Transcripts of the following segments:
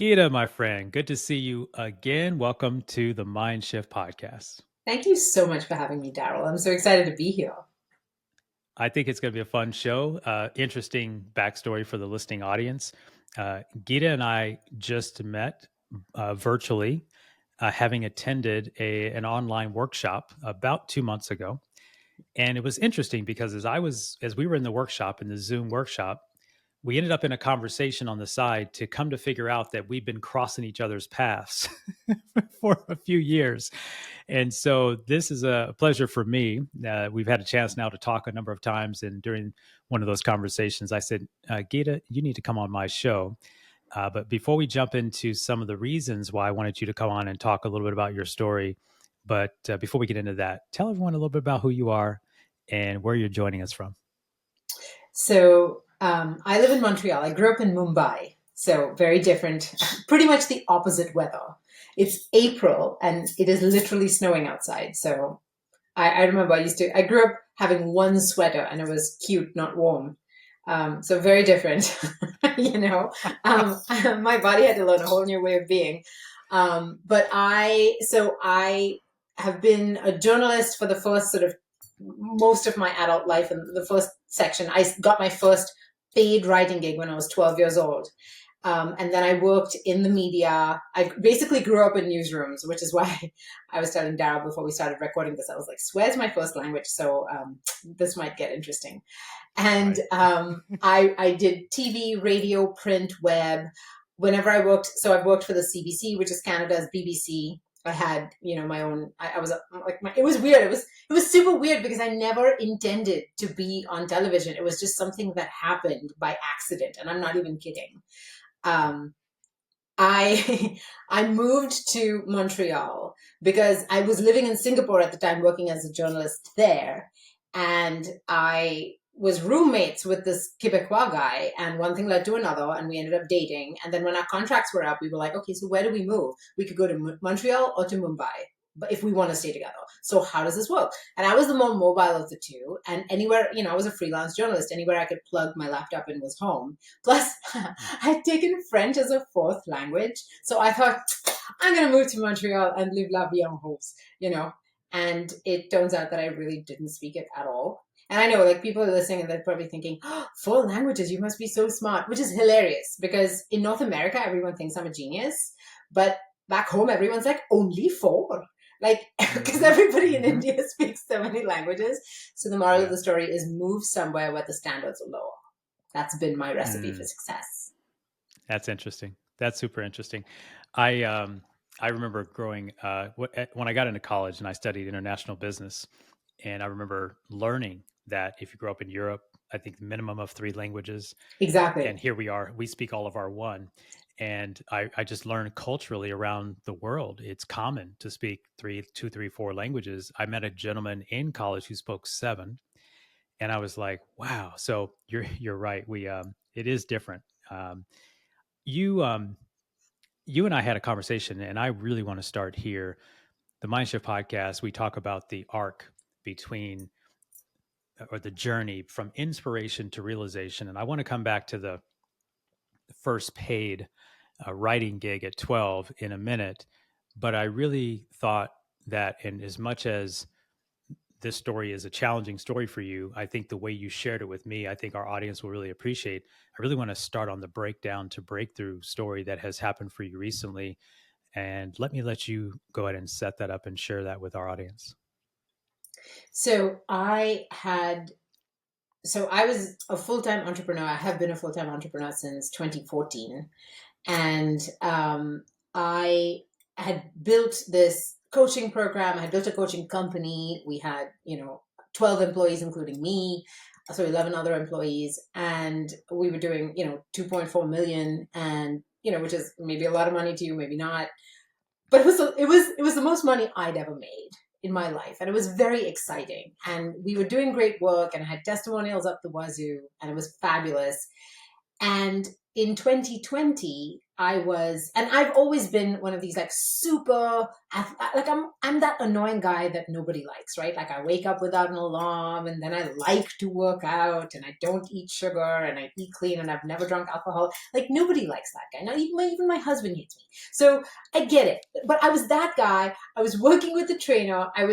Geeta, my friend, good to see you again. Welcome to the MindShift Podcast. Thank you so much for having me, Darrell. I'm so excited to be here. I think it's going to be a fun show. Interesting backstory for the listening audience. Geeta and I just met virtually, having attended an online workshop about 2 months ago. And it was interesting because as we were in the workshop, in the Zoom workshop, we ended up in a conversation on the side to come to figure out that we've been crossing each other's paths for a few years. And so this is a pleasure for me. We've had a chance now to talk a number of times. And during one of those conversations, I said, Geeta, you need to come on my show. But before we jump into some of the reasons why I wanted you to come on and talk a little bit about your story, but before we get into that, tell everyone a little bit about who you are and where you're joining us from. So I live in Montreal. I grew up in Mumbai, so very different, pretty much the opposite weather. It's April and it is literally snowing outside. So I remember I grew up having one sweater and it was cute, not warm. So very different, my body had to learn a whole new way of being. But I have been a journalist for the first sort of most of my adult life. In the first section, I got my first paid writing gig when I was 12 years old. And then I worked in the media. I basically grew up in newsrooms, which is why I was telling Darrell before we started recording this. I was like, swear's my first language, so this might get interesting. And right. I did TV, radio, print, web. Whenever I worked, so I've worked for the CBC, which is Canada's BBC. I had, my own. I was it was weird. It was super weird because I never intended to be on television. It was just something that happened by accident, and I'm not even kidding. I I moved to Montreal because I was living in Singapore at the time, working as a journalist there, and I was roommates with this Quebecois guy, and one thing led to another, and we ended up dating. And then when our contracts were up, we were like, okay, so where do we move? We could go to Montreal or to Mumbai, but if we want to stay together. So how does this work? And I was the more mobile of the two, and anywhere, I was a freelance journalist. Anywhere I could plug my laptop in was home. Plus, I'd taken French as a fourth language, so I thought, I'm going to move to Montreal and live la vie en rose, And it turns out that I really didn't speak it at all. And I know, people are listening and they're probably thinking, 4 languages, you must be so smart, which is hilarious because in North America, everyone thinks I'm a genius. But back home, everyone's like, only 4? Because everybody in India speaks so many languages. So the moral of the story is move somewhere where the standards are lower. That's been my recipe for success. That's interesting. That's super interesting. I remember growing, when I got into college and I studied international business, and I remember learning that if you grow up in Europe, I think the minimum of 3 languages. Exactly. And here we are, we speak all of our one. And I just learned culturally around the world, it's common to speak 2, 3, 4 languages. I met a gentleman in college who spoke 7. And I was like, wow. So you're right. It is different. You and I had a conversation, and I really want to start here. The MindShift podcast, we talk about the arc between, or the journey from inspiration to realization. And I want to come back to the first paid writing gig at 12 in a minute. But I really thought that, and as much as this story is a challenging story for you, I think the way you shared it with me, I think our audience will really appreciate. I really want to start on the breakdown to breakthrough story that has happened for you recently. And let you go ahead and set that up and share that with our audience. So I was a full-time entrepreneur. I have been a full-time entrepreneur since 2014. And I had built this coaching program. I had built a coaching company. We had, 12 employees, including me. So 11 other employees. And we were doing, 2.4 million and, which is maybe a lot of money to you, maybe not. But it was the most money I'd ever made in my life. And it was very exciting. And we were doing great work and I had testimonials up the wazoo and it was fabulous. And in 2020, and I've always been one of these like super, like I'm that annoying guy that nobody likes, right? Like I wake up without an alarm, and then I like to work out, and I don't eat sugar, and I eat clean, and I've never drunk alcohol. Like nobody likes that guy. Now even my husband hates me. So I get it. But I was that guy. I was working with the trainer. I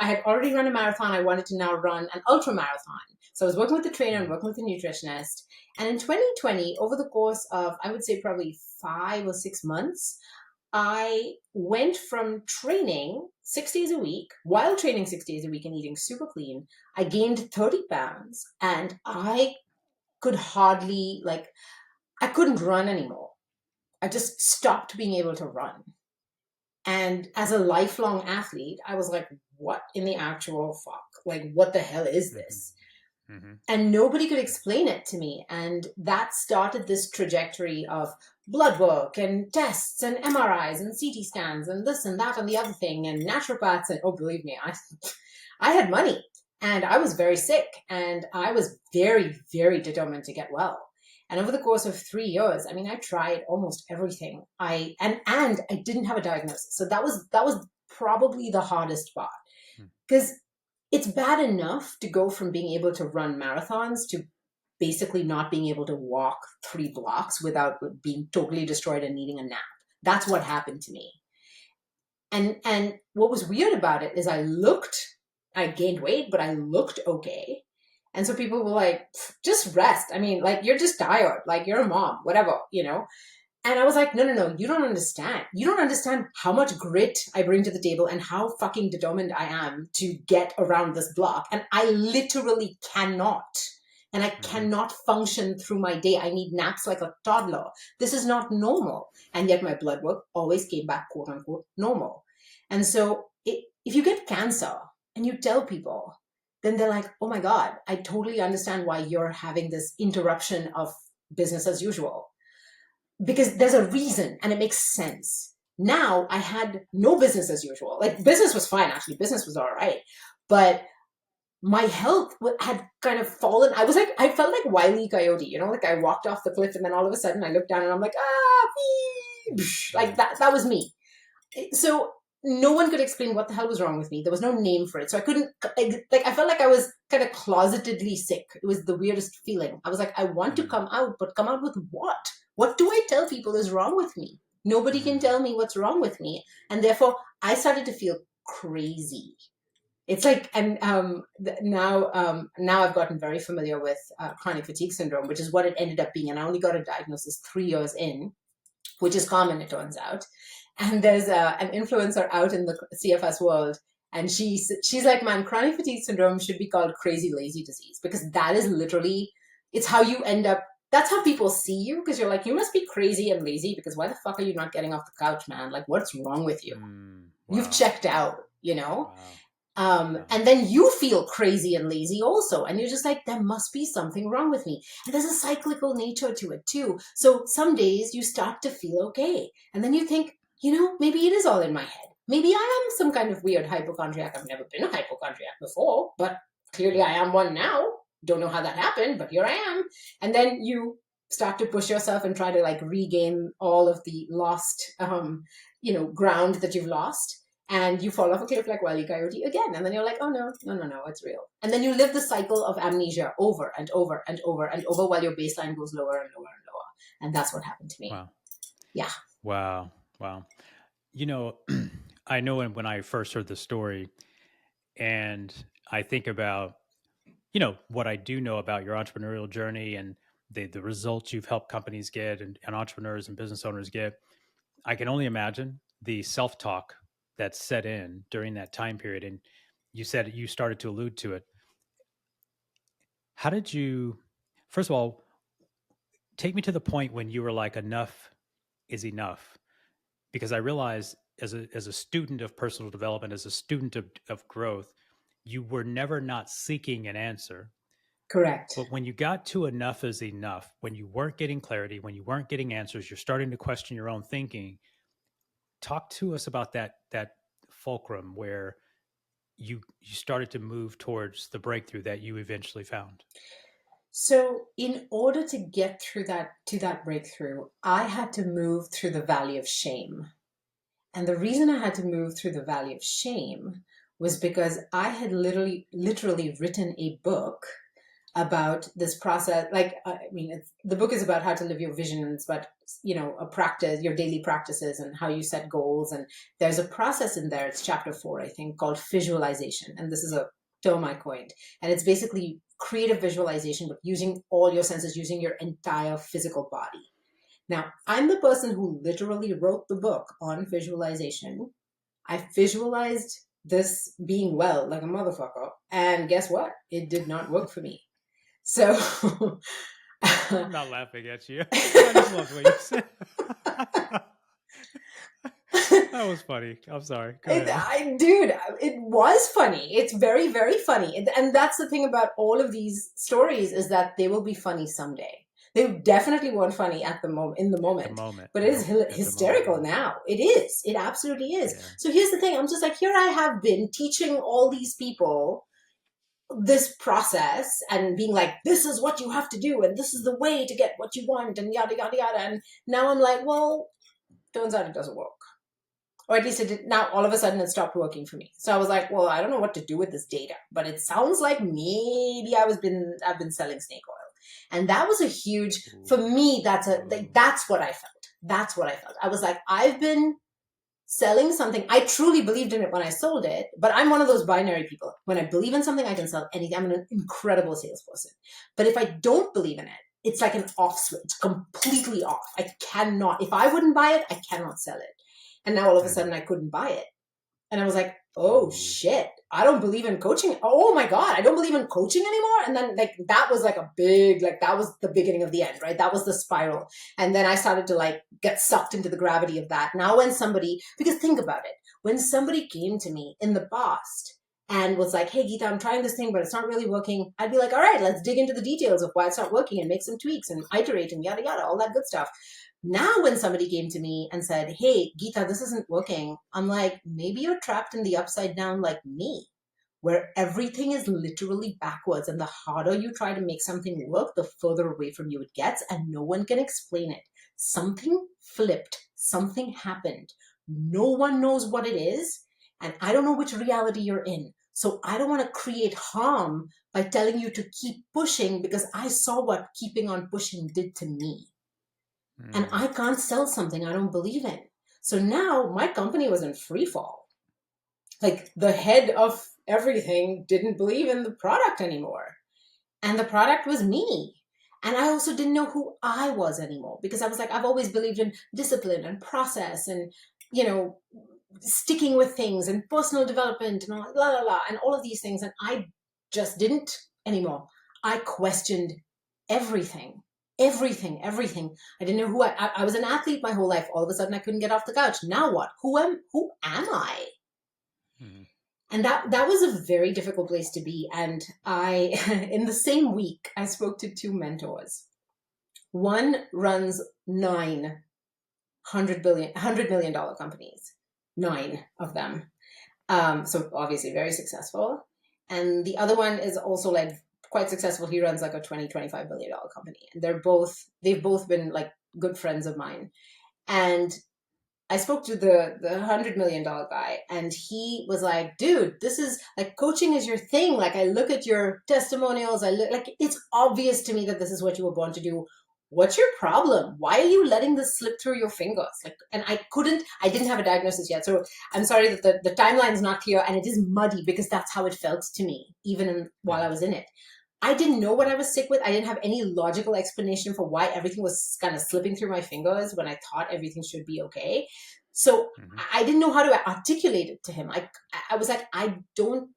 had already run a marathon. I wanted to now run an ultra marathon. So I was working with the trainer and working with the nutritionist. And in 2020, over the course of, I would say probably 5 or 6 months, I went from training 6 days a week, while training 6 days a week and eating super clean, I gained 30 pounds and I could hardly, like, I couldn't run anymore. I just stopped being able to run. And as a lifelong athlete, I was like, what in the actual fuck? Like, what the hell is this? Mm-hmm. And nobody could explain it to me. And that started this trajectory of blood work and tests and MRIs and CT scans and this and that and the other thing and naturopaths. And oh, believe me, I had money and I was very sick and I was very, very determined to get well. And over the course of 3 years, I mean, I tried almost everything. And I didn't have a diagnosis. So that was probably the hardest part, because it's bad enough to go from being able to run marathons to basically not being able to walk 3 blocks without being totally destroyed and needing a nap. That's what happened to me. And what was weird about it is I gained weight, but I looked okay. And so people were like, just rest. I mean, like, you're just tired. Like, you're a mom, whatever. And I was like, no, you don't understand. You don't understand how much grit I bring to the table and how fucking determined I am to get around this block. And I literally cannot. And I cannot function through my day. I need naps like a toddler. This is not normal. And yet my blood work always came back, quote unquote, normal. And so if you get cancer and you tell people, then they're like, oh my God, I totally understand why you're having this interruption of business as usual. Because there's a reason and it makes sense. Now I had no business as usual. Like, business was fine, actually. Business was all right. But my health had kind of fallen. I felt like Wile E. Coyote, like I walked off the cliff and then all of a sudden I looked down and I'm like, like that was me. So no one could explain what the hell was wrong with me. There was no name for it. So I couldn't, I felt like I was kind of closetedly sick. It was the weirdest feeling. I was like, I want to come out, but come out with what? What do I tell people is wrong with me? Nobody can tell me what's wrong with me. And therefore I started to feel crazy. It's like, and now I've gotten very familiar with chronic fatigue syndrome, which is what it ended up being. And I only got a diagnosis 3 years in, which is common, it turns out. And there's an influencer out in the CFS world, and she's like, man, chronic fatigue syndrome should be called crazy lazy disease, because that is literally, it's how you end up, that's how people see you, because you're like, you must be crazy and lazy, because why the fuck are you not getting off the couch, man? Like, what's wrong with you? Wow. You've checked out, Wow. And then you feel crazy and lazy also. And you're just like, there must be something wrong with me. And there's a cyclical nature to it too. So some days you start to feel okay. And then you think, maybe it is all in my head. Maybe I am some kind of weird hypochondriac. I've never been a hypochondriac before, but clearly I am one now. Don't know how that happened, but here I am. And then you start to push yourself and try to like regain all of the lost, ground that you've lost. And you fall off a cliff like Wile E. Coyote again. And then you're like, oh, no, it's real. And then you live the cycle of amnesia over and over and over and over while your baseline goes lower and lower and lower. And that's what happened to me. Wow. Yeah. Wow. I know when I first heard the story, and I think about, what I do know about your entrepreneurial journey and the results you've helped companies get and entrepreneurs and business owners get, I can only imagine the self-talk that set in during that time period. And you said you started to allude to it. How did you, first of all, take me to the point when you were like, enough is enough? Because I realized as a student of personal development, as a student of growth, you were never not seeking an answer. Correct. But when you got to enough is enough, when you weren't getting clarity, when you weren't getting answers, you're starting to question your own thinking. Talk to us about that fulcrum where you started to move towards the breakthrough that you eventually found. So in order to get through that to that breakthrough, I had to move through the valley of shame. And the reason I had to move through the valley of shame was because I had literally written a book about this process. Like, I mean, the book is about how to live your visions, but a practice, your daily practices, and how you set goals. And there's a process in there. It's chapter 4, I think, called visualization. And this is a term I coined. And it's basically creative visualization, but using all your senses, using your entire physical body. Now, I'm the person who literally wrote the book on visualization. I visualized this being well like a motherfucker. And guess what? It did not work for me. So I'm not laughing at you. I just love what you said. That was funny. I'm sorry. Go ahead. Dude, it was funny. It's very, very funny. And that's the thing about all of these stories, is that they will be funny someday. They definitely weren't funny at the moment, in the moment. But it is hysterical now. It is. It absolutely is. Yeah. So here's the thing. I'm just like, here I have been teaching all these people this process and being like, this is what you have to do, and this is the way to get what you want, and yada, yada, yada. And now I'm like, well, turns out it doesn't work. Or at least it did. Now all of a sudden it stopped working for me. So I was like, well, I don't know what to do with this data, but it sounds like maybe I've been selling snake oil. And that was a huge, for me, that's what I felt. That's what I felt. I was like, I've been selling something. I truly believed in it when I sold it, but I'm one of those binary people. When I believe in something, I can sell anything. I'm an incredible salesperson. But if I don't believe in it, it's like an off switch, completely off. I cannot, if I wouldn't buy it, I cannot sell it. And now all of a sudden I couldn't buy it. And I was like, oh shit, I don't believe in coaching. Oh my God, I don't believe in coaching anymore. And then that was like a big, that was the beginning of the end, right? That was the spiral. And then I started to get sucked into the gravity of that. Now when somebody, because think about it, when somebody came to me in the past and was like, hey, Geeta, I'm trying this thing, but it's not really working, I'd be like, all right, let's dig into the details of why it's not working and make some tweaks and iterate and yada, yada, all that good stuff. Now, when somebody came to me and said, hey, Geeta, this isn't working, I'm like, maybe you're trapped in the upside down like me, where everything is literally backwards. And the harder you try to make something work, the further away from you it gets, and no one can explain it. Something flipped. Something happened. No one knows what it is. And I don't know which reality you're in. So I don't want to create harm by telling you to keep pushing, because I saw what keeping on pushing did to me. And I can't sell something I don't believe in. So now my company was in free fall. Like, the head of everything didn't believe in the product anymore. And the product was me. And I also didn't know who I was anymore, because I was like, I've always believed in discipline and process and, sticking with things and personal development and all of these things. And I just didn't anymore. I questioned everything. Everything. I didn't know who I was an athlete my whole life. All of a sudden I couldn't get off the couch. Now what? Who am I? Mm-hmm. And that was a very difficult place to be. And in the same week, I spoke to 2 mentors. One runs 9 $100 million companies, 9 of them. So obviously very successful. And the other one is also quite successful. He runs a $20-25 billion company. And they've both been good friends of mine. And I spoke to the $100 million guy, and he was like, dude, this is coaching is your thing. I look at your testimonials. I look it's obvious to me that this is what you were born to do. What's your problem? Why are you letting this slip through your fingers? And I didn't have a diagnosis yet. So I'm sorry that the timeline is not clear, and it is muddy, because that's how it felt to me, even while I was in it. I didn't know what I was sick with. I didn't have any logical explanation for why everything was kind of slipping through my fingers when I thought everything should be okay. So I didn't know how to articulate it to him. I was like, I don't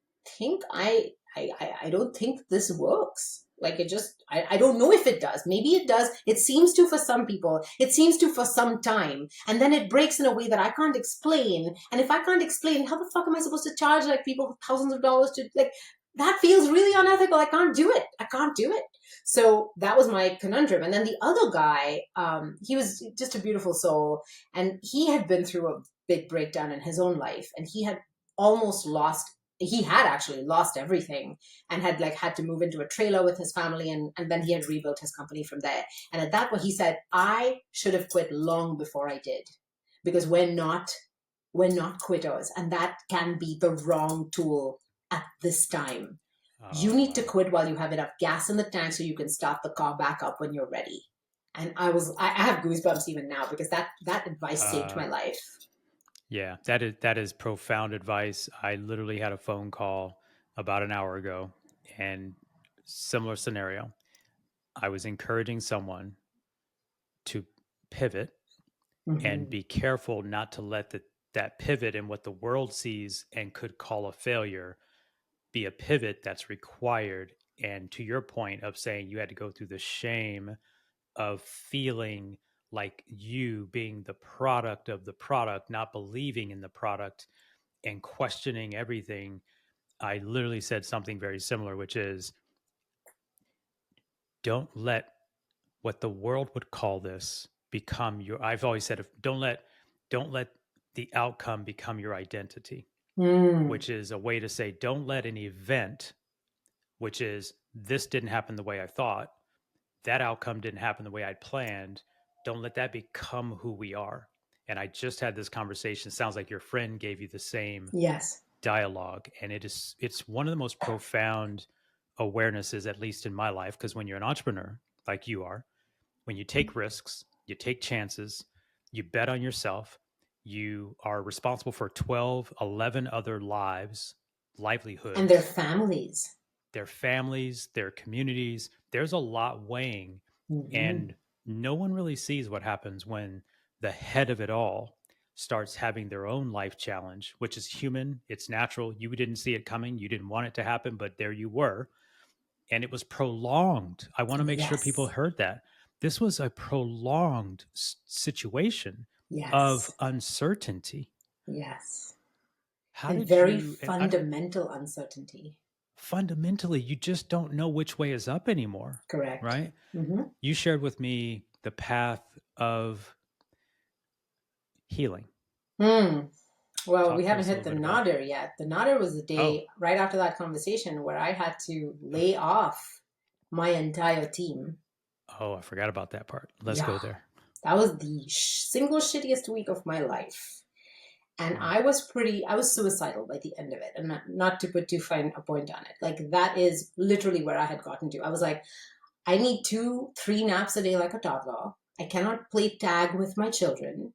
think this works. I don't know if it does. Maybe it does. It seems to for some people. It seems to for some time. And then it breaks in a way that I can't explain. And if I can't explain, how the fuck am I supposed to charge people thousands of dollars to that feels really unethical. I can't do it. So that was my conundrum. And then the other guy, he was just a beautiful soul. And he had been through a big breakdown in his own life. And he had almost lost he had actually lost everything and had like had to move into a trailer with his family, and then he had rebuilt his company from there. And at that point he said, I should have quit long before I did, because we're not quitters, and that can be the wrong tool at this time. You Oh, need to wow. quit while you have enough gas in the tank so you can start the car back up when you're ready. And I have goosebumps even now, because that advice saved Uh, my life. yeah, that is profound advice. I literally had a phone call about an hour ago, and similar scenario. I was encouraging someone to pivot and Mm-hmm. be careful not to let that pivot and what the world sees and could call a failure be a pivot that's required. And to your point of saying you had to go through the shame of feeling like you being the product of the product, not believing in the product and questioning everything. I literally said something very similar, which is don't let what the world would call this become your, I've always said, don't let the outcome become your identity, Mm. which is a way to say don't let an event, which is this didn't happen the way I thought, that outcome didn't happen the way I'd planned, don't let that become who we are. And I just had this conversation, sounds like your friend gave you the same Yes. dialogue, and it's one of the most profound awarenesses, at least in my life, because when you're an entrepreneur like you are, when you take risks, you take chances, you bet on yourself, you are responsible for 12, 11 other lives, And their livelihoods, families. their families, their communities. There's a lot weighing, Mm-hmm. and no one really sees what happens when the head of it all starts having their own life challenge, which is human. It's natural. You didn't see it coming. You didn't want it to happen, but there you were. And it was prolonged. I want to make sure people Yes. heard that. This was a prolonged situation of Yes. uncertainty. Yes. How And did very you, and I don't, fundamental uncertainty. fundamentally, you just don't know which way is up anymore, Correct. right? Mm-hmm. You shared with me the path of healing. Mm. Well, we Talk to haven't us a hit little the bit about. nadir yet. The nadir was the Oh, day right after that conversation where I had to lay off my entire team. oh, I forgot about that part. Let's Yeah, go there. that was the single shittiest week of my life. And Hmm. I was suicidal by the end of it. And not to put too fine a point on it. Like, that is literally where I had gotten to. I was like, I need 2, 3 naps a day like a toddler. I cannot play tag with my children.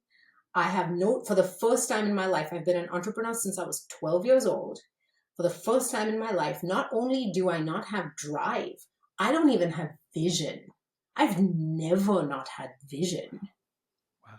For the first time in my life, I've been an entrepreneur since I was 12 years old. For the first time in my life, not only do I not have drive, I don't even have vision. I've never not had vision. Wow.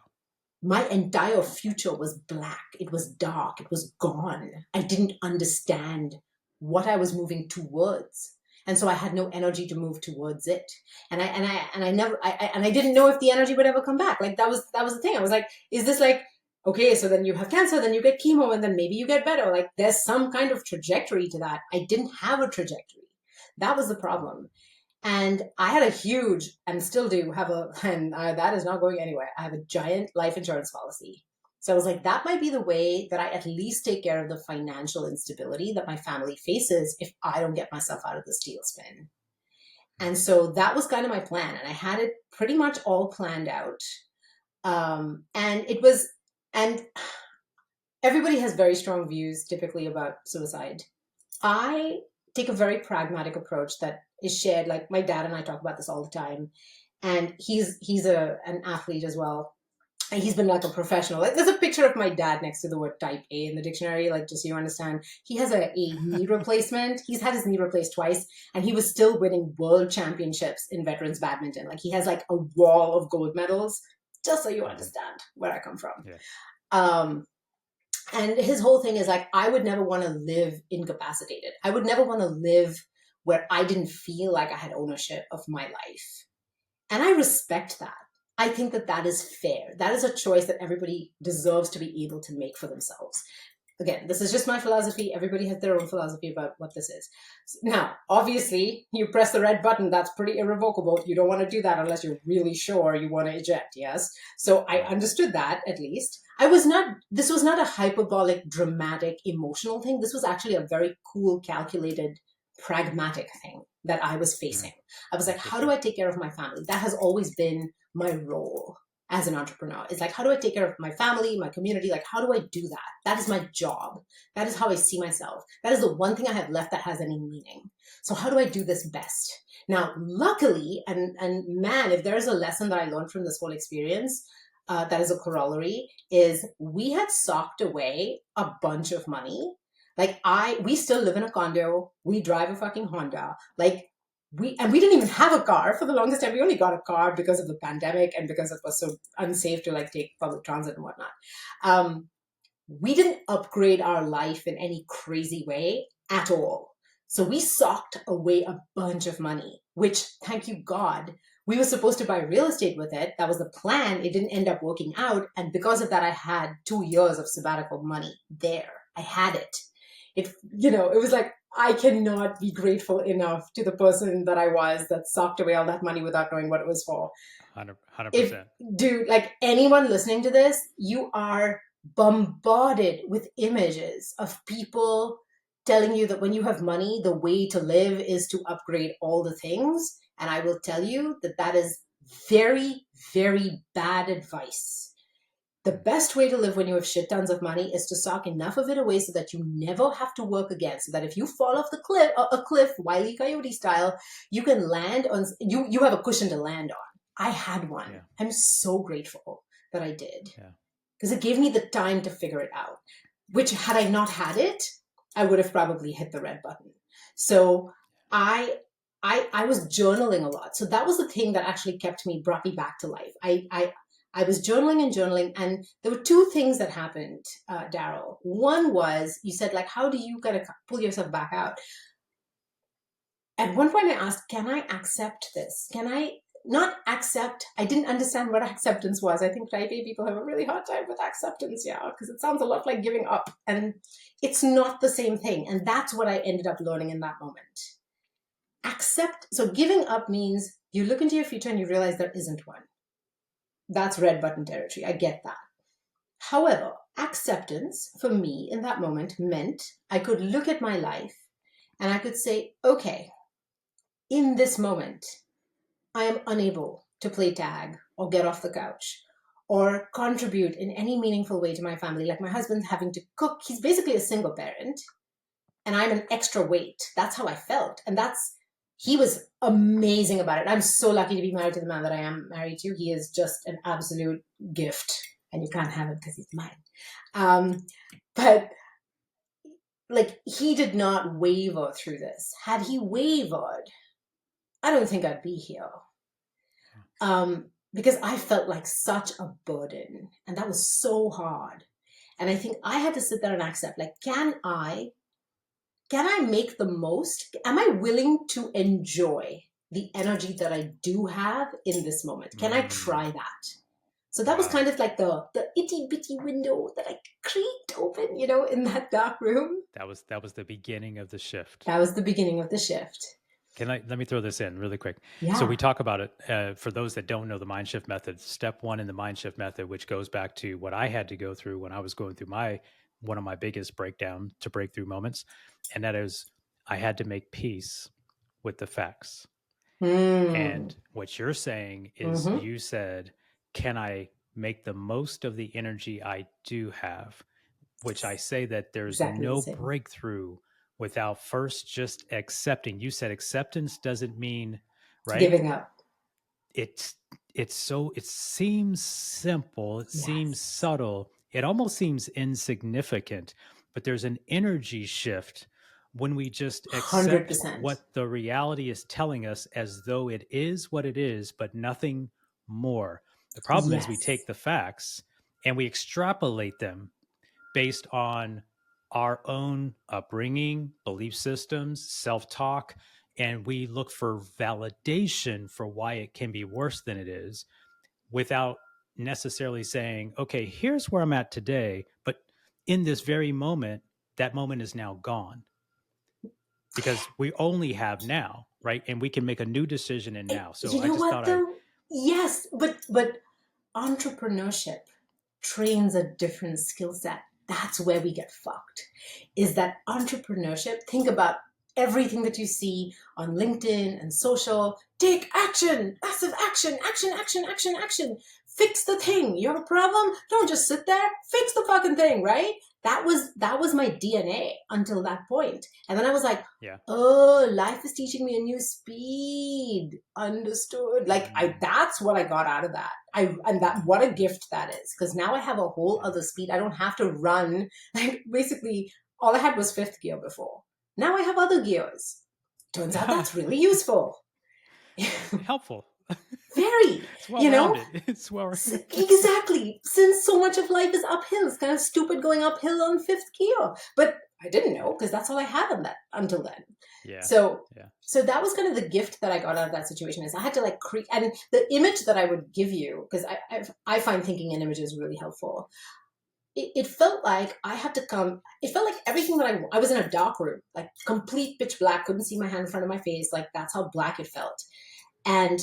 My entire future was black. It was dark. It was gone. I didn't understand what I was moving towards. And so I had no energy to move towards it. And I didn't know if the energy would ever come back. Like, that was the thing. I was like, is this like, okay, so then you have cancer, then you get chemo, and then maybe you get better. Like, there's some kind of trajectory to that. I didn't have a trajectory. That was the problem. And I had a huge, and still do have and that is not going anywhere. I have a giant life insurance policy. So I was like, that might be the way that I at least take care of the financial instability that my family faces if I don't get myself out of this tailspin. And so that was kind of my plan. And I had it pretty much all planned out. And everybody has very strong views typically about suicide. I take a very pragmatic approach that is shared. Like, my dad and I talk about this all the time, and he's an athlete as well. And he's been like a professional. Like, there's a picture of my dad next to the word type A in the dictionary, like, just so you understand. He has a knee replacement. He's had his knee replaced twice, and he was still winning world championships in veterans badminton. Like, he has like a wall of gold medals, just so you Hmm. understand where I come from. Yeah. Um, and his whole thing is like, I would never want to live incapacitated. I would never want to live where I didn't feel like I had ownership of my life. And I respect that. I think that that is fair. That is a choice that everybody deserves to be able to make for themselves. again, this is just my philosophy. Everybody has their own philosophy about what this is. Now, obviously, you press the red button. That's pretty irrevocable. You don't want to do that unless you're really sure you want to eject. Yes. So I understood that at least. This was not a hyperbolic, dramatic, emotional thing. This was actually a very cool, calculated, pragmatic thing that I was facing. I was like, how do I take care of my family? That has always been my role as an entrepreneur. It's like, how do I take care of my family, my community? Like, how do I do that? That is my job. That is how I see myself. That is the one thing I have left that has any meaning. So how do I do this best? Now, luckily, and man, if there is a lesson that I learned from this whole experience, that is a corollary, is we had socked away a bunch of money. Like we still live in a condo. We drive a fucking Honda. Like we didn't even have a car for the longest time. We only got a car because of the pandemic and because it was so unsafe to like take public transit and whatnot. We didn't upgrade our life in any crazy way at all. So we socked away a bunch of money, which, thank you God, we were supposed to buy real estate with it. That was the plan. It didn't end up working out. And because of that, I had 2 years of sabbatical money there. I had it. It was like, I cannot be grateful enough to the person that I was that socked away all that money without knowing what it was for. 100%. Dude, like anyone listening to this, you are bombarded with images of people telling you that when you have money, the way to live is to upgrade all the things. And I will tell you that that is very, very bad advice. The best way to live when you have shit tons of money is to sock enough of it away so that you never have to work again. So that if you fall off a cliff, Wile E. Coyote style, you can land on, you have a cushion to land on. I had one. Yeah. I'm so grateful that I did. Because it gave me the time to figure it out. Which, had I not had it, I would have probably hit the red button. So I was journaling a lot. So that was the thing that actually brought me back to life. I was journaling, and there were 2 things that happened, Darrell. One was, you said, like, how do you kind of pull yourself back out? At one point I asked, can I accept this? Can I not accept? I didn't understand what acceptance was. I think type A people have a really hard time with acceptance, because it sounds a lot like giving up. And it's not the same thing. And that's what I ended up learning in that moment. So giving up means you look into your future and you realize there isn't one. That's red button territory. I get that. However, acceptance for me in that moment meant I could look at my life and I could say, okay, in this moment, I am unable to play tag or get off the couch or contribute in any meaningful way to my family. Like my husband's having to cook. He's basically a single parent and I'm an extra weight. That's how I felt. And he was amazing about it. I'm so lucky to be married to the man that I am married to. He is just an absolute gift, and you can't have it because he's mine. But like, he did not waver through this. Had he wavered, I don't think I'd be here. Because I felt like such a burden, and that was so hard. And I think I had to sit there and accept, like, can I make the most? Am I willing to enjoy the energy that I do have in this moment? Can I try that? So that was kind of like the itty bitty window that I creaked open, in that dark room. That was the beginning of the shift. That was the beginning of the shift. Let me throw this in really quick. Yeah. So we talk about it, for those that don't know the MindShift method, step 1 in the MindShift method, which goes back to what I had to go through when I was going through one of my biggest breakthrough moments. And that is, I had to make peace with the facts. And what you're saying is, you said, can I make the most of the energy I do have? Which I say that there's no breakthrough without first just accepting. You said acceptance doesn't mean, right, giving up. It seems simple. It seems subtle. It almost seems insignificant, but there's an energy shift when we just accept 100%. what the reality is telling us as though it is what it is, but nothing more. The problem is we take the facts and we extrapolate them based on our own upbringing, belief systems, self-talk, and we look for validation for why it can be worse than it is without necessarily saying, okay, here's where I'm at today, but in this very moment, that moment is now gone because we only have now, right? And we can make a new decision in now. So You I know just what thought I'd, though? Yes, but entrepreneurship trains a different skill set. That's where we get fucked. Is that entrepreneurship? Think about everything that you see on LinkedIn and social. Take action, massive action, action, action, action, action. Fix the thing. You have a problem? Don't just sit there. Fix the fucking thing, right? That was my DNA until that point. And then I was like, yeah. oh, life is teaching me a new speed. Understood. Like Mm. that's what I got out of that. And that what a gift that is. Because now I have a whole other speed. I don't have to run. Like basically all I had was fifth gear before. Now I have other gears. Turns out Yeah. that's really useful. Helpful. Very, It's well you know? rounded. It's well rounded. Exactly. Since so much of life is uphill, it's kind of stupid going uphill on fifth gear. But I didn't know because that's all I had on that until then. Yeah. So Yeah. so that was kind of the gift that I got out of that situation is I had to like create and the image that I would give you because I find thinking in images really helpful. It felt like I had to come. It felt like everything that I was in a dark room, like complete pitch black, couldn't see my hand in front of my face. Like that's how black it felt, and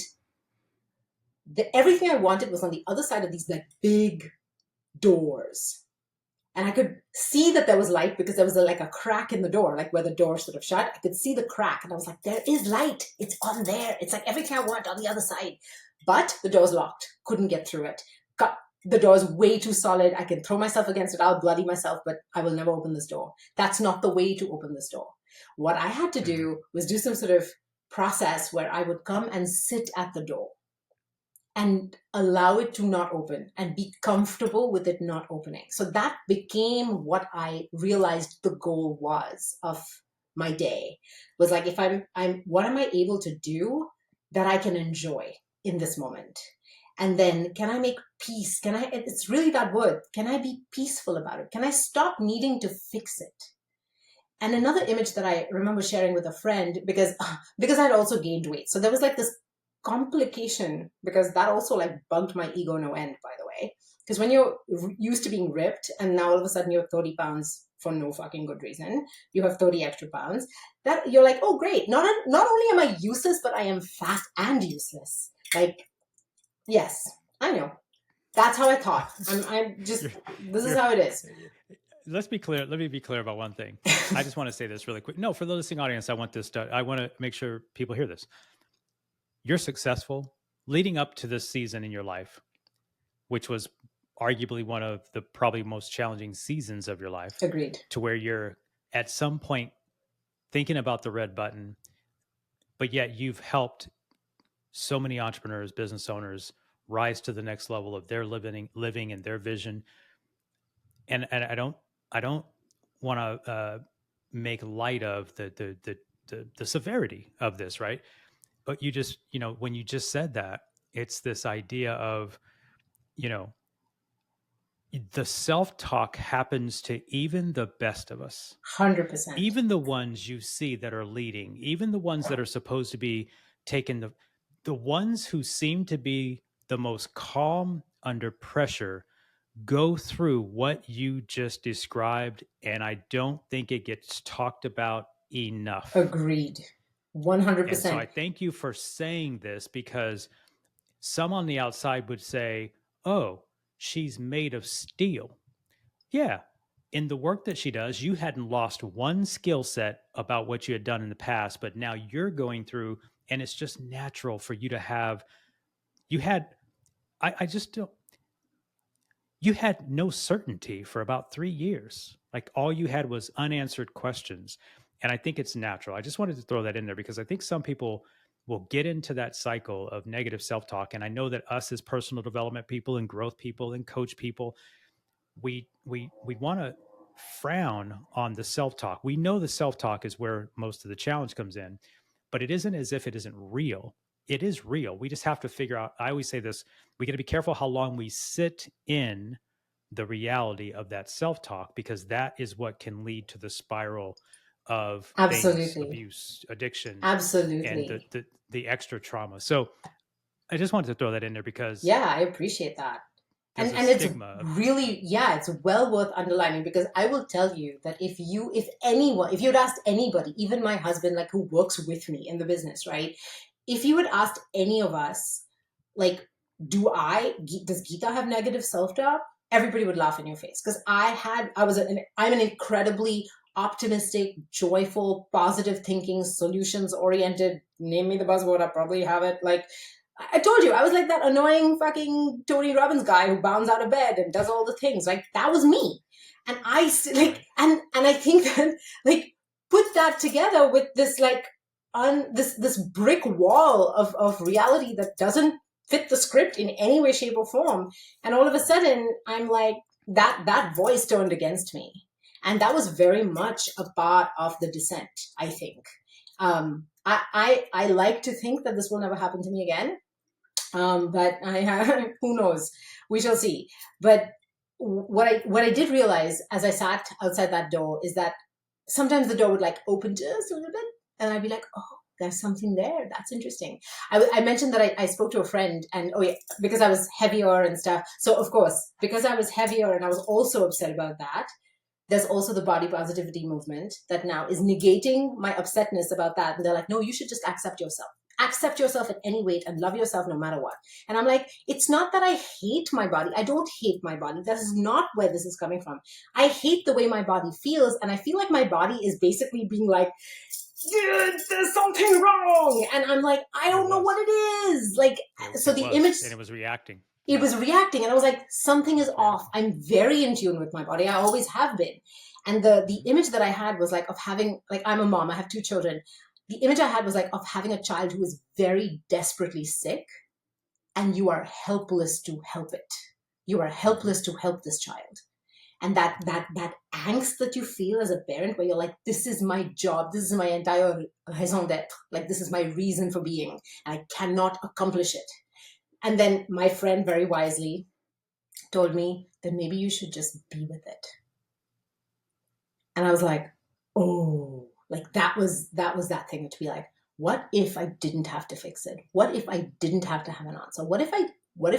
everything I wanted was on the other side of these like big doors. And I could see that there was light because there was like a crack in the door, like where the door sort of shut. I could see the crack and I was like, there is light. It's on there. It's like everything I want on the other side. But the door's locked. Couldn't get through it. The door is way too solid. I can throw myself against it. I'll bloody myself, but I will never open this door. That's not the way to open this door. What I had to do was do some sort of process where I would come and sit at the door and allow it to not open and be comfortable with it not opening. So that became what I realized the goal was of my day was like, if I'm what am I able to do that I can enjoy in this moment? And then can I make peace? It's really that word. Can I be peaceful about it? Can I stop needing to fix it? And another image that I remember sharing with a friend because I'd also gained weight. So there was like this complication because that also like bugged my ego no end, by the way. Because when you're used to being ripped and now all of a sudden you're 30 pounds for no fucking good reason, you have 30 extra pounds, that you're like, oh great, not only am I useless, but I am fat and useless. Like, yes, I know. That's how I thought. I'm just, this is how it is. Let's be clear. Let me be clear about one thing. I just want to say this really quick. No, for the listening audience, I want to make sure people hear this. You're successful leading up to this season in your life, which was arguably one of the probably most challenging seasons of your life. Agreed. To where you're at some point thinking about the red button, but yet you've helped so many entrepreneurs, business owners rise to the next level of their living and their vision. And I don't want to make light of the severity of this, right? But you just, when you just said that, it's this idea of, you know, the self-talk happens to even the best of us. 100%. Even the ones you see that are leading, even the ones that are supposed to be taking the ones who seem to be the most calm under pressure go through what you just described, and I don't think it gets talked about enough. Agreed. 100%. And so I thank you for saying this because some on the outside would say, oh, she's made of steel. Yeah. In the work that she does, you hadn't lost one skill set about what you had done in the past, but now you're going through, and it's just natural for you to have, you had, I just don't, you had no certainty for about 3 years. Like all you had was unanswered questions. And I think it's natural. I just wanted to throw that in there because I think some people will get into that cycle of negative self talk. And I know that us as personal development people and growth people and coach people, we want to frown on the self talk. We know the self talk is where most of the challenge comes in, but it isn't as if it isn't real. It is real. We just have to figure out. I always say this: we got to be careful how long we sit in the reality of that self talk, because that is what can lead to the spiral of things, abuse, addiction, Absolutely. and the extra trauma. So I just wanted to throw that in there because yeah, I appreciate that. There's a It's stigma. really, yeah, it's well worth underlining, because I will tell you that if you'd asked anybody, even my husband, like, who works with me in the business, right? If you had asked any of us, like, does Geeta have negative self-doubt? Everybody would laugh in your face, because I'm an incredibly optimistic, joyful, positive thinking, solutions oriented, name me the buzzword, I probably have it. Like, I told you, I was like that annoying fucking Tony Robbins guy who bounds out of bed and does all the things. Like, that was me. And and I think that, like, put that together with this, like, this brick wall of reality that doesn't fit the script in any way, shape, or form. And all of a sudden, I'm like, that voice turned against me. And that was very much a part of the descent, I think. I like to think that this will never happen to me again. But who knows? We shall see. But what I did realize as I sat outside that door is that sometimes the door would, like, open just a little bit, and I'd be like, oh, there's something there. That's interesting. I mentioned that I spoke to a friend, and oh yeah, because I was heavier and stuff. So of course, because I was heavier and I was also upset about that, there's also the body positivity movement that now is negating my upsetness about that. And they're like, no, you should just accept yourself. Accept yourself at any weight and love yourself no matter what. And I'm like, it's not that I hate my body. I don't hate my body. That is not where this is coming from. I hate the way my body feels. And I feel like my body is basically being like, there's something wrong. And I'm like, I don't know what it is. Like, so the image. And it was reacting. It was reacting, and I was like, something is off. I'm very in tune with my body. I always have been. And the image that I had was like of having, like, I'm a mom, I have 2 children. The image I had was like of having a child who is very desperately sick, and you are helpless to help it. You are helpless to help this child. And that angst that you feel as a parent, where you're like, this is my job, this is my entire raison d'etre, like, this is my reason for being, and I cannot accomplish it. And then my friend very wisely told me that maybe you should just be with it. And I was like, oh, like, that was that thing to be like, what if I didn't have to fix it? What if I didn't have to have an answer? What if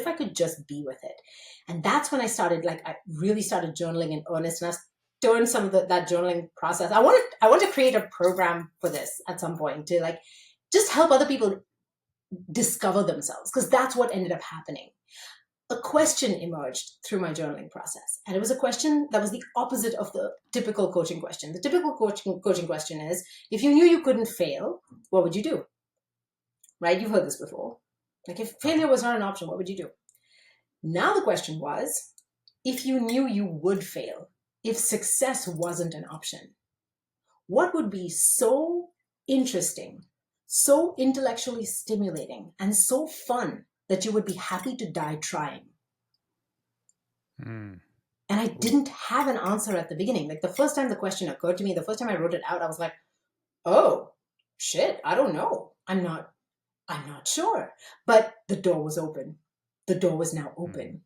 I could just be with it? And that's when I really started journaling in earnest, and I turned some of that journaling process. I want to create a program for this at some point to, like, just help other people discover themselves, because that's what ended up happening. A question emerged through my journaling process, and it was a question that was the opposite of the typical coaching question. The typical coaching question is, if you knew you couldn't fail, what would you do? Right? You've heard this before. Like, if failure was not an option, what would you do? Now the question was, if you knew you would fail, if success wasn't an option, what would be so interesting, so intellectually stimulating, and so fun that you would be happy to die trying? And I didn't have an answer at the beginning. Like, the first time the question occurred to me, the first time I wrote it out, I was like, oh shit, I don't know. I'm not sure. But the door was open. The door was now open.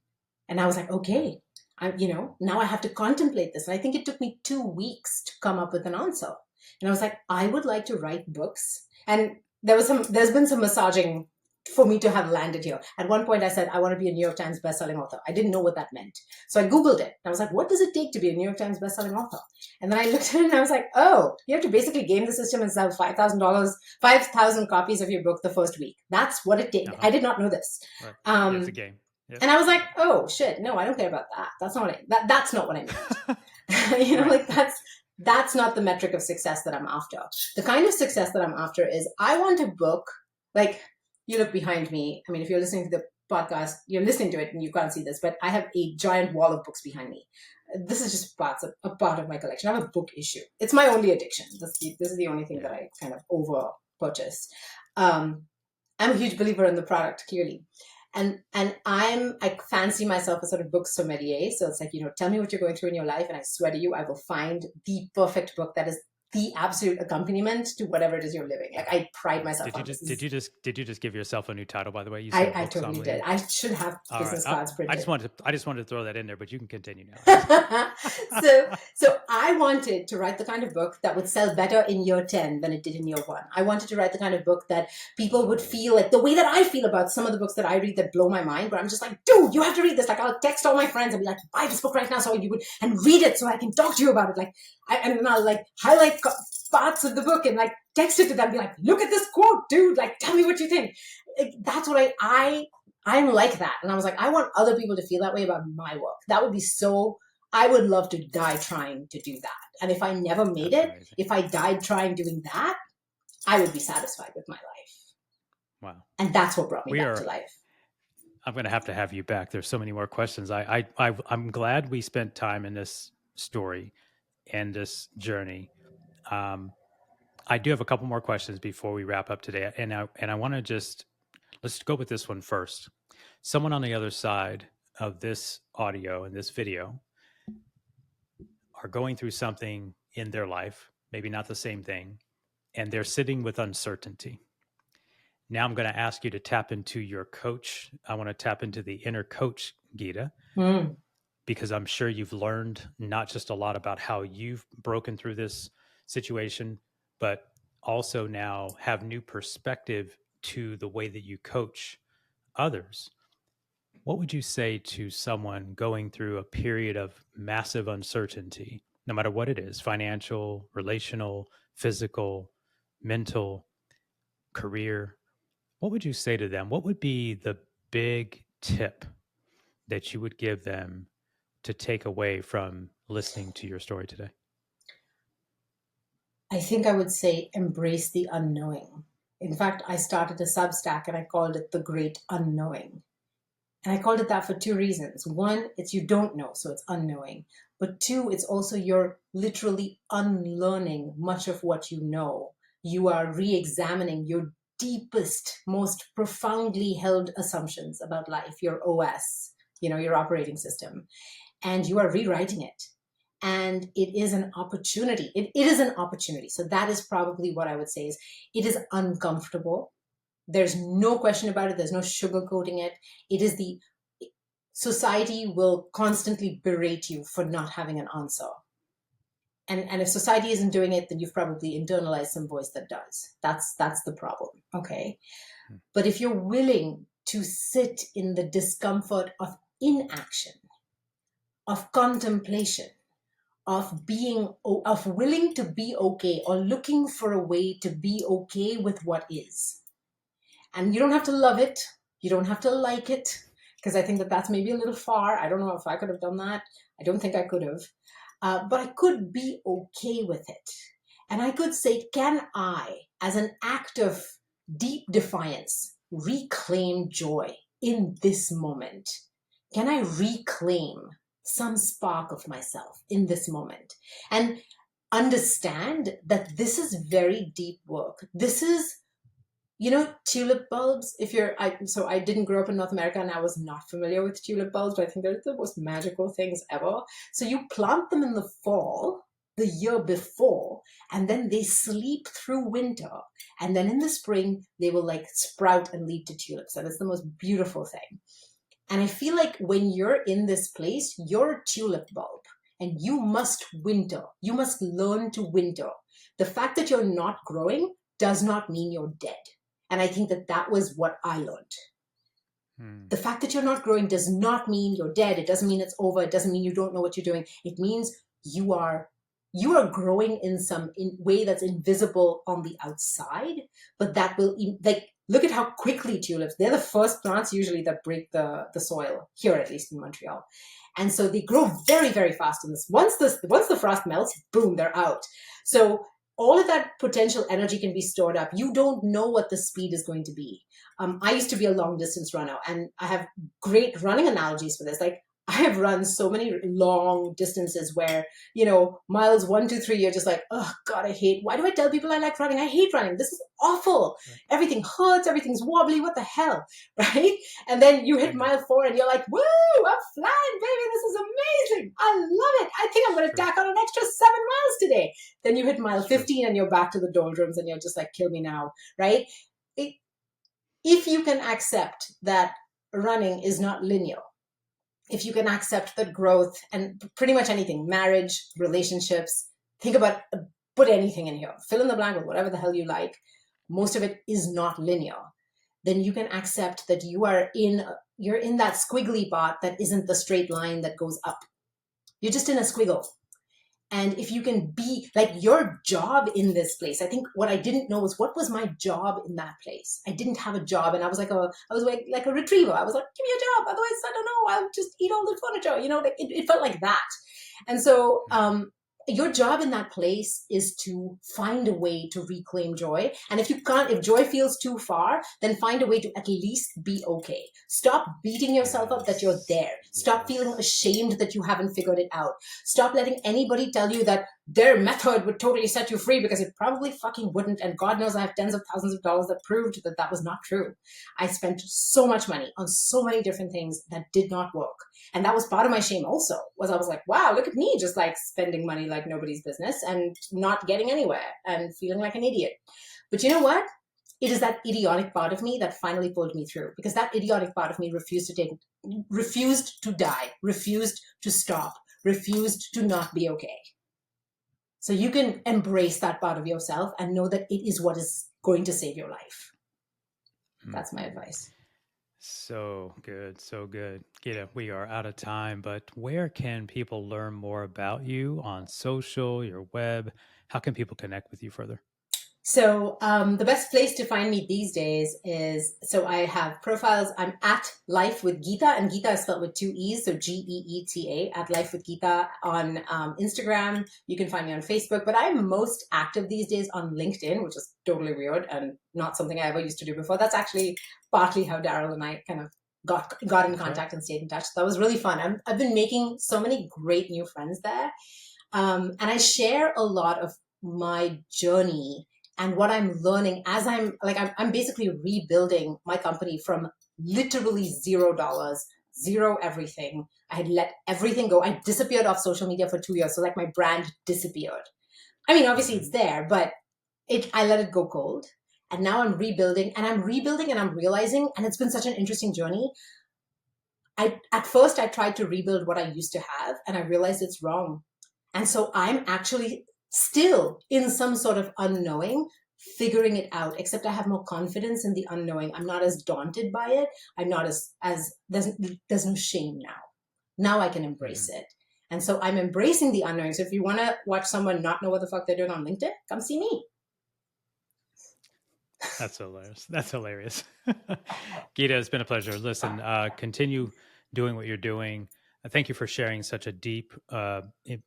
And I was like, okay, now I have to contemplate this. And I think it took me 2 weeks to come up with an answer. And I was like, I would like to write books. And there's been some massaging for me to have landed here. At one point I said, I want to be a New York Times bestselling author. I didn't know what that meant. So I Googled it. And I was like, what does it take to be a New York Times bestselling author? And then I looked at it and I was like, oh, you have to basically game the system and sell $5,000 copies of your book the first week. That's what it did. I did not know this. Right. It's a game. Yep. And I was like, oh shit, no, I don't care about that. That's not what I meant. Like, that's not the metric of success that I'm after. The kind of success that I'm after is, I want a book, like, you look behind me. I mean, if you're listening to the podcast, you're listening to it and you can't see this, but I have a giant wall of books behind me. This is just a part of my collection. I have a book issue. It's my only addiction. This is the only thing that I kind of over purchase. I'm a huge believer in the product, clearly. And I fancy myself a sort of book sommelier. So it's like, tell me what you're going through in your life, and I swear to you, I will find the perfect book that is the absolute accompaniment to whatever it is you're living. Like I pride myself on this. Did you just give yourself a new title, by the way? You I said book totally sommelier. did. I should have All business right. cards printed. I just wanted to throw that in there, but you can continue now. So I wanted to write the kind of book that would sell better in year 10 than it did in year 1. I wanted to write the kind of book that people would feel like the way that I feel about some of the books that I read that blow my mind, where I'm just like, dude, you have to read this. Like I'll text all my friends and be like, buy this book right now so you would, and read it so I can talk to you about it. Like, and then I'll like highlight parts of the book and like text it to them, be like, look at this quote, dude, like tell me what you think. Like, that's what I'm like that. And I was like, I want other people to feel that way about my work. That would be so, I would love to die trying to do that. And if I never made it, amazing. If I died trying doing that, I would be satisfied with my life. Wow. And that's what brought me back to life. I'm going to have you back. There's so many more questions. I'm glad we spent time in this story and this journey. I do have a couple more questions before we wrap up today. And I want to let's go with this one first. Someone on the other side of this audio and this video are going through something in their life, maybe not the same thing, and they're sitting with uncertainty. Now I'm going to ask you to tap into your coach. I want to tap into the inner coach, Geeta, because I'm sure you've learned not just a lot about how you've broken through this situation, but also now have new perspective to the way that you coach others. What would you say to someone going through a period of massive uncertainty, no matter what it is, financial, relational, physical, mental, career? What would you say to them? What would be the big tip that you would give them to take away from listening to your story today? I think I would say embrace the unknowing. In fact, I started a Substack and I called it The Great Unknowing. And I called it that for 2 reasons. 1, it's you don't know, so it's unknowing. But 2, it's also you're literally unlearning much of what you know. You are re-examining your deepest, most profoundly held assumptions about life, your OS, your operating system. And you are rewriting it. And it is an opportunity. It is an opportunity. So that is probably what I would say is it is uncomfortable. There's no question about it. There's no sugarcoating it. It is society will constantly berate you for not having an answer. And if society isn't doing it, then you've probably internalized some voice that does. That's the problem. Okay. But if you're willing to sit in the discomfort of inaction, of contemplation, of willing to be okay or looking for a way to be okay with what is. And you don't have to love it. You don't have to like it, because I think that that's maybe a little far. I don't know if I could have done that. I don't think I could have. But I could be okay with it. And I could say, can I, as an act of deep defiance, reclaim joy in this moment? Can I reclaim some spark of myself in this moment? And understand that this is very deep work. This is, tulip bulbs, so I didn't grow up in North America and I was not familiar with tulip bulbs, but I think they're the most magical things ever. So you plant them in the fall, the year before, and then they sleep through winter. And then in the spring, they will like sprout and lead to tulips. And it's the most beautiful thing. And I feel like when you're in this place, you're a tulip bulb and you must winter. You must learn to winter. The fact that you're not growing does not mean you're dead. And I think that was what I learned. The fact that you're not growing does not mean you're dead. It doesn't mean it's over. It doesn't mean you don't know what you're doing. It means you are growing in some way that's invisible on the outside, but that will, like, look at how quickly tulips, they're the first plants usually that break the soil, here at least in Montreal. And so they grow very, very fast. And once the frost melts, boom, they're out. So all of that potential energy can be stored up. You don't know what the speed is going to be. I used to be a long distance runner, and I have great running analogies for this. Like, I have run so many long distances where, miles 1, 2, 3, you're just like, oh God, why do I tell people I like running? I hate running. This is awful. Right. Everything hurts. Everything's wobbly. What the hell? Right? And then you hit mile 4 and you're like, woo, I'm flying, baby. This is amazing. I love it. I think I'm going to tack on an extra 7 miles today. Then you hit mile 15 and you're back to the doldrums and you're just like, kill me now. Right? If you can accept that running is not linear, if you can accept that growth and pretty much anything, marriage, relationships, put anything in here, fill in the blank with whatever the hell you like, most of it is not linear, then you can accept that you're in that squiggly part that isn't the straight line that goes up. You're just in a squiggle. And if you can be like your job in this place, I think what I didn't know was what was my job in that place. I didn't have a job, and I was like a retriever. I was like, give me a job, otherwise I don't know, I'll just eat all the furniture. Like it felt like that. And so your job in that place is to find a way to reclaim joy. And if joy feels too far, then find a way to at least be okay. Stop beating yourself up that you're there. Stop feeling ashamed that you haven't figured it out. Stop letting anybody tell you that their method would totally set you free, because it probably fucking wouldn't. And God knows I have tens of thousands of dollars that proved that that was not true. I spent so much money on so many different things that did not work. And that was part of my shame also, was I was like, wow, look at me just like spending money like nobody's business and not getting anywhere and feeling like an idiot. But you know what? It is that idiotic part of me that finally pulled me through, because that idiotic part of me refused to die, refused to stop, refused to not be okay. So you can embrace that part of yourself and know that it is what is going to save your life. That's my advice. So good. So good. Geeta, we are out of time, but where can people learn more about you on social, your web? How can people connect with you further? So the best place to find me these days is, so I have profiles. I'm at Life with Geeta, and Geeta is spelled with 2 E's, so Geeta, at Life with Geeta on Instagram. You can find me on Facebook, but I'm most active these days on LinkedIn, which is totally weird and not something I ever used to do before. That's actually partly how Darrell and I kind of got in contact and stayed in touch. So that was really fun. I've been making so many great new friends there. And I share a lot of my journey and what I'm learning as I'm basically rebuilding my company from literally $0, zero everything. I had let everything go. I disappeared off social media for 2 years. So like my brand disappeared. I mean, obviously it's there, but I let it go cold. And now I'm rebuilding and I'm realizing, and it's been such an interesting journey. At first I tried to rebuild what I used to have, and I realized it's wrong. And so I'm actually still in some sort of unknowing, figuring it out, except I have more confidence in the unknowing. I'm not as daunted by it. I'm not as there's no shame now. Now I can embrace it. And so I'm embracing the unknowing. So if you want to watch someone not know what the fuck they're doing on LinkedIn, come see me. That's hilarious. That's hilarious. Geeta, it's been a pleasure. Listen, continue doing what you're doing. Thank you for sharing such a deep,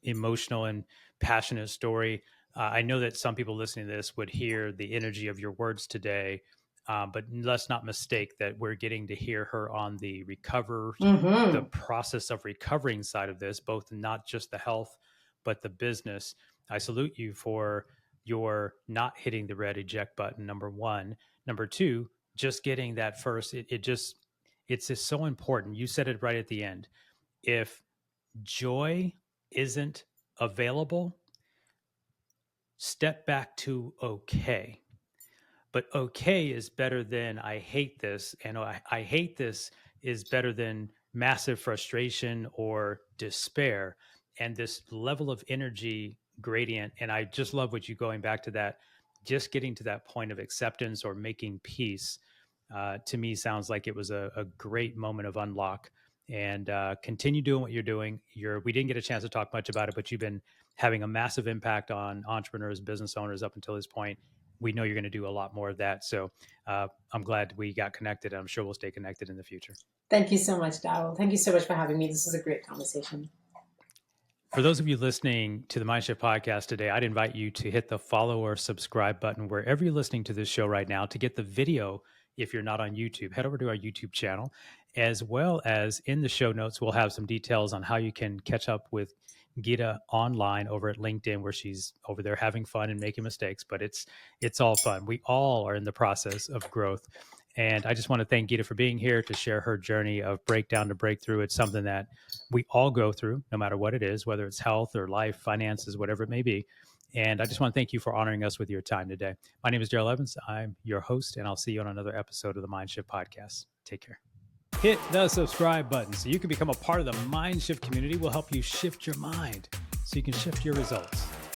emotional, and passionate story. I know that some people listening to this would hear the energy of your words today, but let's not mistake that we're getting to hear her on the the process of recovering side of this, both not just the health, but the business. I salute you for your not hitting the red eject button, number one. Number two, just getting that first, it's just so important. You said it right at the end. If joy isn't available, step back to okay. But okay is better than I hate this. And I hate this is better than massive frustration or despair. And this level of energy gradient. And I just love what you going back to that, just getting to that point of acceptance or making peace. To me, sounds like it was a great moment of unlock. And continue doing what you're doing. We didn't get a chance to talk much about it, but you've been having a massive impact on entrepreneurs, business owners up until this point. We know you're going to do a lot more of that. So I'm glad we got connected. I'm sure we'll stay connected in the future. Thank you so much, Darrell. Thank you so much for having me. This was a great conversation. For those of you listening to the MindShift podcast today, I'd invite you to hit the follow or subscribe button wherever you're listening to this show right now to get the video. If you're not on YouTube, head over to our YouTube channel as well as in the show notes, we'll have some details on how you can catch up with Geeta online over at LinkedIn, where she's over there having fun and making mistakes, but it's all fun. We all are in the process of growth. And I just want to thank Geeta for being here to share her journey of breakdown to breakthrough. It's something that we all go through, no matter what it is, whether it's health or life, finances, whatever it may be. And I just want to thank you for honoring us with your time today. My name is Darrell Evans. I'm your host, and I'll see you on another episode of the MindShift Podcast. Take care. Hit the subscribe button so you can become a part of the MindShift community. We'll help you shift your mind so you can shift your results.